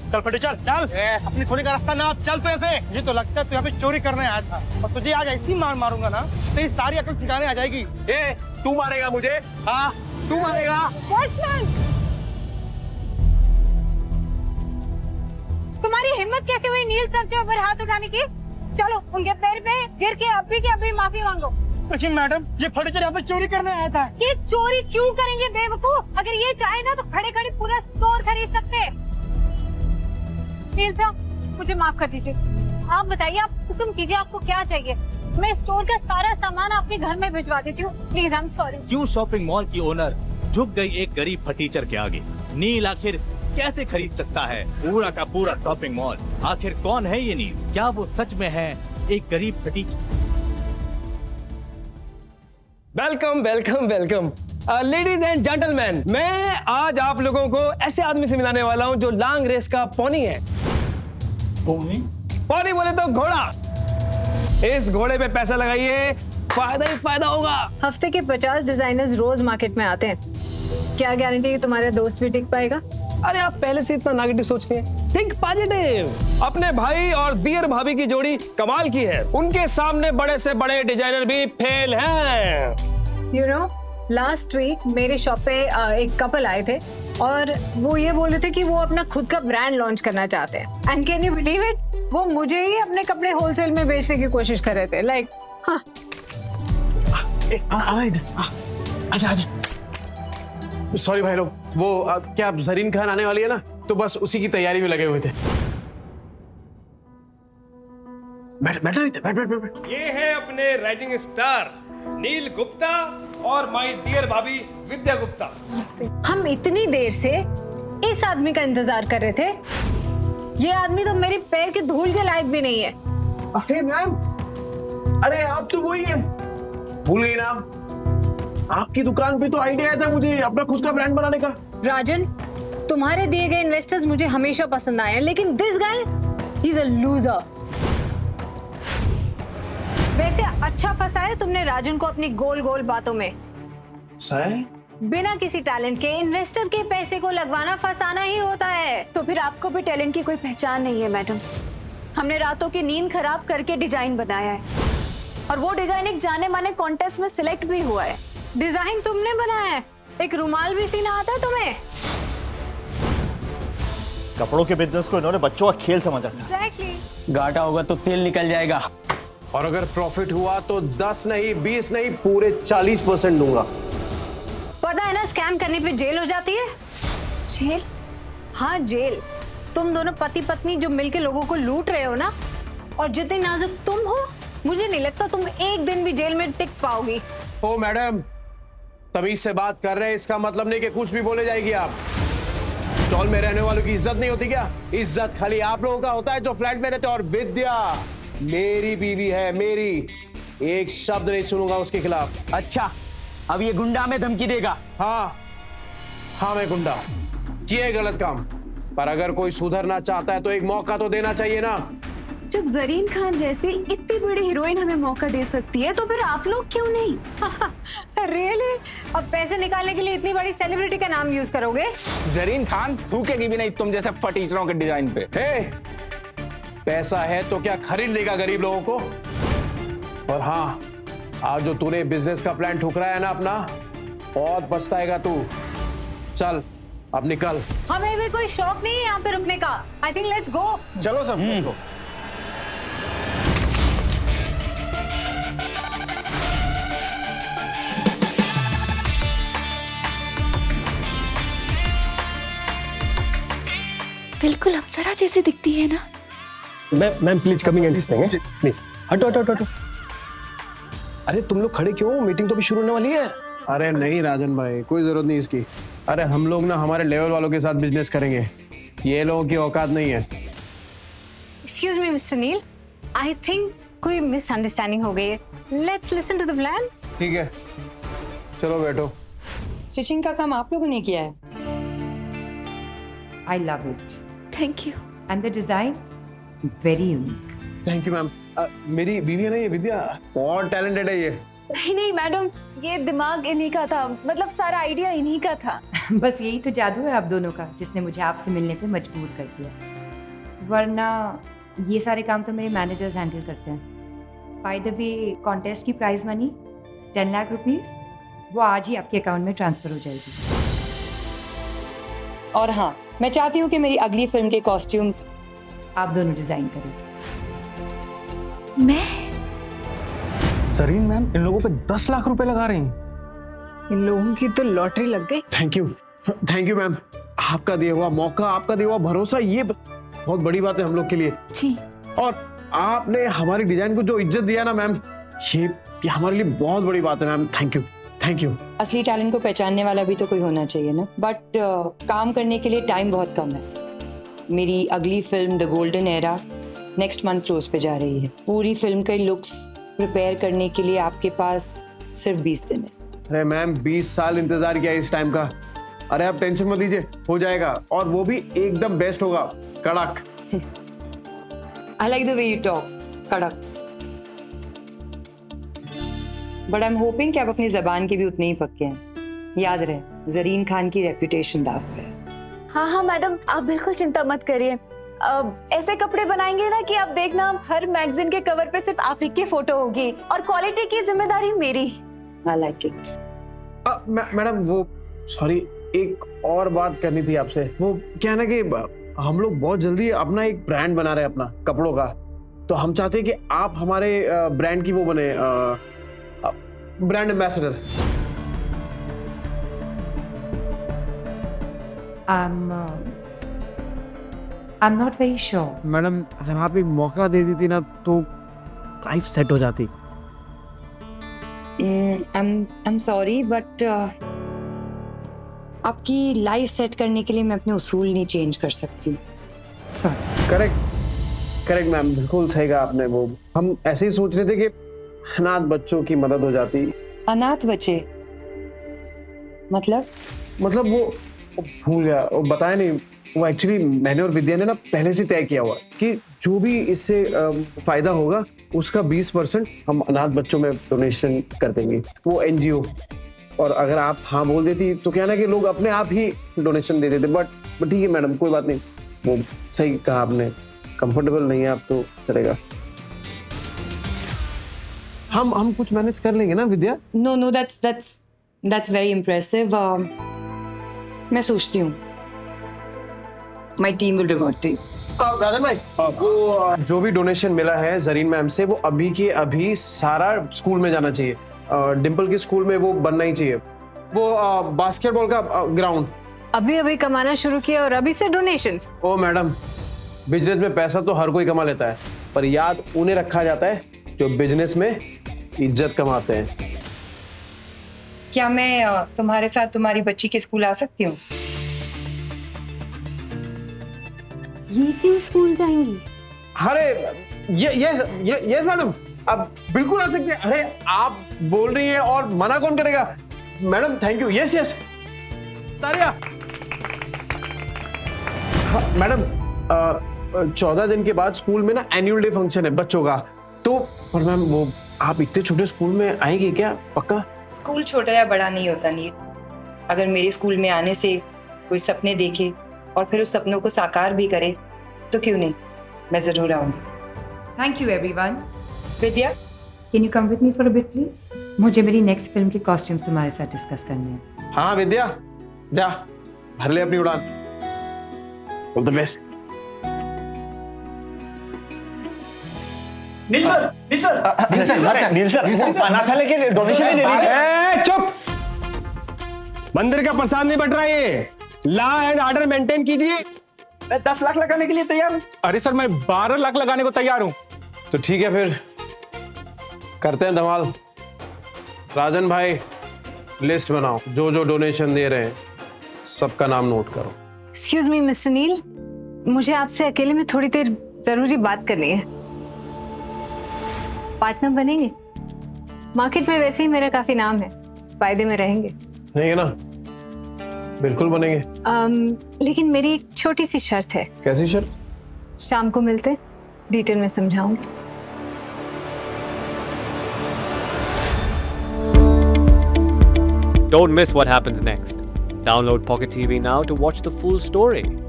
चल फटी चल चल, अपनी खोने का रास्ता ना चल। तो ऐसे मुझे तो लगता है तू यहाँ पे चोरी करने आया था, और तुझे आज ऐसी मार मारूंगा ना तेरी सारी अकल ठिकाने आ जाएगी। ए, तू मारेगा मुझे? हाँ, तू मारेगा? वॉचमैन, तुम्हारी हिम्मत कैसे हुई नील सर के ऊपर हाथ उठाने की? चलो उनके पैर पे गिर के अभी माफी मांगो। लेकिन मैडम, ये फर्नीचर यहाँ पे चोरी करने आया था। ये चोरी क्यों करेंगे बेवकूफ? अगर ये चाहे ना तो खड़े खड़े पूरा स्टोर खरीद सकते। नील सर, मुझे माफ कर दीजिए। आप बताइए, आप हुक्म कीजिए, आपको क्या चाहिए? मैं स्टोर का सारा सामान आपके घर में भिजवा देती हूँ। Please, I am sorry. क्यों शॉपिंग मॉल की ओनर झुक गई एक गरीब फटीचर के आगे? नील आखिर कैसे खरीद सकता है पूरा का पूरा शॉपिंग मॉल? आखिर कौन है ये नील? क्या वो सच में है एक गरीब फटीचर? Welcome welcome welcome ladies and gentleman, मैं आज आप लोगों को ऐसे आदमी से मिलाने वाला हूँ जो लॉन्ग रेस का पोनी है। पोनी बोले तो घोड़ा। इस घोड़े पे पैसा लगाइए, फायदा ही फायदा होगा। हफ्ते के 50 डिजाइनर्स रोज मार्केट में आते हैं। क्या गारंटी है तुम्हारा दोस्त भी टिक पाएगा? अरे आप पहले से इतना नेगेटिव सोचते हैं, थिंक पॉजिटिव। अपने भाई और दियर भाभी की जोड़ी कमाल की है, उनके सामने बड़े से बड़े डिजाइनर भी फेल हैं। यू नो, लास्ट वीक मेरे शॉप पे एक कपल आए थे और वो ये बोल रहे थे कि वो अपना खुद का ब्रांड लॉन्च करना चाहते हैं। And can you believe it, वो मुझे ही अपने कपड़े होलसेल में बेचने की कोशिश कर रहे थे। लाइक अच्छा सॉरी भाई लोग, वो क्या जरीन खान आने वाली है ना, तो बस उसी की तैयारी में लगे हुए थे। बैठ। ये है अपने राइजिंग स्टार नील गुप्ता और माय डियर भाभी विद्या गुप्ता। हम इतनी देर से इस आदमी का इंतजार कर रहे थे। ये आदमी तो मेरे पैर के धूल के लायक भी नहीं है। अरे मैम, अरे आप तो वही है, भूल गई ना? आपकी दुकान पे तो आइडिया आया था मुझे अपना खुद का ब्रांड बनाने का। राजन, तुम्हारे दिए गए इन्वेस्टर्स मुझे हमेशा पसंद आए हैं, लेकिन this guy he is a loser. वैसे अच्छा फंसा है तुमने राजन को अपनी गोल गोल बातों में। सही? बिना किसी टैलेंट के इन्वेस्टर के पैसे को लगवाना फंसाना ही होता है। तो फिर आपको भी टैलेंट की कोई पहचान नहीं है मैडम। हमने रातों की नींद खराब करके डिजाइन बनाया है और वो डिजाइन एक जाने माने कॉन्टेस्ट में सिलेक्ट भी हुआ है। डिजाइन तुमने बनाया है? एक रुमाल भी सीना आता है तुम्हें? कपड़ों के बिजनेस को इन्होंने बच्चों का खेल समझा। एग्जैक्टली। घाटा होगा तो तेल निकल जाएगा, और अगर प्रॉफिट हुआ तो 10 नहीं 20 नहीं पूरे 40% दूंगा। पता है ना, स्कैम करने पे जेल हो जाती है। जेल? हाँ, जेल। तुम दोनों पति पत्नी जो मिलके लोगों को लूट रहे हो ना, और जितनी नाजुक तुम हो, मुझे नहीं लगता तुम एक दिन भी जेल में टिक पाओगी। ओ मैडम, तमीज से बात कर रहे हैं, इसका मतलब नहीं कि कुछ भी बोले जाएगी आप। स्टॉल में रहने वालों की इज्जत नहीं होती क्या? इज्जत खाली आप लोगों का होता है जो फ्लैट में रहते हो। और विद्या मेरी बीवी है, मेरी, एक शब्द नहीं सुनूंगा उसके खिलाफ। अच्छा, अब ये गुंडा में धमकी देगा? हाँ मैं गुंडा, किए गलत काम, पर अगर कोई सुधरना चाहता है तो एक मौका तो देना चाहिए ना। जब जरीन खान जैसी इतनी बड़ी हीरोइन हमें मौका दे सकती है तो फिर आप लोग क्यों नहीं? रियली? अब पैसे निकालने के लिए इतनी बड़ी सेलिब्रिटी का नाम यूज करोगे? जरीन खान थूकेगी भी नहीं तुम जैसे फटीचरों के डिजाइन पे। पैसा है तो क्या खरीद लेगा गरीब लोगों को? और हाँ, आज जो तूने बिजनेस का प्लान ठुकराया है ना अपना, बहुत पछताएगा तू। चल अब निकल। हमें भी कोई शौक नहीं है यहाँ पे रुकने का। I think let's go. चलो सब को। बिल्कुल अप्सरा जैसी दिखती है ना। Ma'am please coming and sitting, please. हटो। अरे तुम लोग खड़े क्यों? मीटिंग तो भी शुरू होने वाली है। अरे नहीं राजन भाई, कोई जरूरत नहीं इसकी। अरे हम लोग ना हमारे लेवल वालों के साथ बिजनेस करेंगे, ये लोगों की औकात नहीं है। Excuse me mister Neel, I think कोई मिसअंडरस्टैंडिंग हो गई है। Let's listen to the plan. ठीक है, चलो बैठो। स्टिचिंग का काम आप लोगों ने किया है। I love it. Thank you. And the designs, very unique. Thank you ma'am. मेरी बीवी है ना ये विद्या, बहुत टैलेंटेड है ये। नहीं मैडम, ये दिमाग इन्हीं का था, मतलब सारा आइडिया इन्हीं का था। बस यही तो जादू है आप दोनों का जिसने मुझे आपसे मिलने पे मजबूर कर दिया, वरना ये सारे काम तो मेरे मैनेजर्स हैंडल करते हैं। बाय द वे, कॉन्टेस्ट की प्राइज मनी 10 लाख रुपीस वो आज ही आपके अकाउंट में ट्रांसफर हो जाएगी। और हाँ, मैं चाहती हूँ कि मेरी अगली फिल्म के कॉस्ट्यूम्स आप दोनों डिजाइन करें। मैं जरीन मैम इन लोगों पे 10 लाख रुपए लगा रही हैं। इन लोगों की तो लॉटरी लग गई। Thank you ma'am. आपका दिया हुआ मौका, आपका दिया हुआ भरोसा, ये बहुत बड़ी बात है हम लोग के लिए। जी, और आपने हमारी डिजाइन को जो इज्जत दिया ना मैम, ये हमारे लिए बहुत बड़ी बात है मैम। Thank you. असली टैलेंट को पहचानने वाला भी तो कोई होना चाहिए ना, बट काम करने के लिए टाइम बहुत कम है। मेरी अगली film the golden era next month floors पे जा रही है। पूरी फिल्म के लुक्स प्रिपेयर करने के लिए आपके पास सिर्फ 20 दिन है। अरे मैम, 20 साल इंतजार किया इस टाइम का। अरे आप टेंशन मत लीजिए, हो जाएगा, और वो भी एकदम बेस्ट होगा, कड़क। I like the way you talk, कड़क। बट आई एम होपिंग कि आप अपनी जबान के भी उतने ही पक्के हैं। याद रहे, जरीन खान की रेपुटेशन दाव पे है। हाँ मैडम, आप बिल्कुल चिंता मत करिए। ऐसे कपड़े बनाएंगे ना कि आप देखना हर मैगजीन के कवर पे सिर्फ आप ही की फोटो होगी और क्वालिटी की जिम्मेदारी मेरी। I like it. मैडम, वो सॉरी, एक और बात करनी थी आपसे। वो क्या है ना कि हम लोग बहुत जल्दी अपना एक ब्रांड बना रहे हैं अपना कपड़ों का, तो हम चाहते हैं कि आप हमारे ब्रांड की वो बने, brand ambassador. I'm not very sure. Madam, अगर आप एक मौका दे देती ना तो लाइफ सेट हो जाती। I'm sorry, but आपकी लाइफ सेट करने के लिए मैं अपने उसूल नहीं चेंज कर सकती। Sorry. करेक्ट मैम, बिल्कुल सही कहा आपने। वो हम ऐसे ही सोच रहे थे कि अनाथ बच्चों की मदद हो जाती। अनाथ बच्चे मतलब वो भूल गया, वो बताया नहीं। वो एक्चुअली मैंने और विद्या ने ना पहले से तय किया हुआ कि जो भी इससे फायदा होगा उसका 20% हम अनाथ बच्चों में डोनेशन कर देंगे, वो एनजीओ। और अगर आप हाँ बोल देती तो क्या ना कि लोग अपने आप ही डोनेशन दे देते। बट ठीक है मैडम, कोई बात नहीं, वो सही कहा आपने। कंफर्टेबल नहीं है आप तो चलेगा, हम कुछ मैनेज कर लेंगे ना विद्या। No, that's very impressive. मैं सोचती हूँ My team will revert to you. राजन भाई, वो जो भी डोनेशन मिला है जरीन मैम से, वो अभी के अभी सारा स्कूल में जाना चाहिए। डिम्पल के स्कूल में वो बनना ही चाहिए, वो बास्केटबॉल का ग्राउंड। अभी कमाना शुरू किया और अभी से डोनेशंस। ओ मैडम, बिजनेस में पैसा तो हर कोई कमा लेता है, पर याद उन्हें रखा जाता है जो बिजनेस में इज्जत कमाते हैं। क्या मैं तुम्हारे साथ तुम्हारी बच्ची के स्कूल आ सकती हूँ? ये क्यों स्कूल जाएंगी? अरे यस मैडम, आप बिल्कुल आ सकते हैं। अरे आप बोल रही हैं और मना कौन करेगा। Madam thank you. यस तारिया, मैडम, 14 दिन के बाद स्कूल में ना एनुअल डे फंक्शन है बच्चों का, तो पर मैम वो आप इतने छोटे स्कूल में आएंगे क्या? पक्का? स्कूल छोटा या बड़ा नहीं होता नील। अगर मेरे स्कूल में आने से कोई सपने देखे और फिर उस सपनों को साकार भी करे तो क्यों नहीं, मैं जरूर आऊंगी। Thank you everyone. Vidya, can you come with me for a bit please? मुझे मेरी नेक्स्ट फिल्म के कॉस्ट्यूम्स तुम्हारे साथ डिस्कस करने हैं। हाँ विद्या, जा भर ले अपनी उड़ान। All the best. Neel sir, अनाथ है लेकिन डोनेशन ही दे दीजिए। चुप, मंदिर का प्रसाद नहीं बट रहा है ये। लॉ एंड ऑर्डर मेंटेन कीजिए। मैं 10 लाख लगाने के लिए तैयार हूँ। अरे सर, मैं 12 लाख लगाने को तैयार हूँ। तो ठीक है, फिर करते हैं धमाल। राजन भाई, लिस्ट बनाओ, जो जो डोनेशन दे रहे हैं सबका नाम नोट करो। एक्सक्यूज मी मिस्टर नील, मुझे आपसे अकेले में थोड़ी देर जरूरी बात करनी है। पार्टनर बनेंगे? मार्केट में वैसे ही मेरा काफी नाम है, फायदे में रहेंगे। नहीं है ना? बिल्कुल बनेंगे। लेकिन मेरी एक छोटी सी शर्त है। कैसी शर्त? शाम को मिलते, डिटेल में समझाऊंगी। Don't miss what happens next. Download Pocket TV now to watch the full story.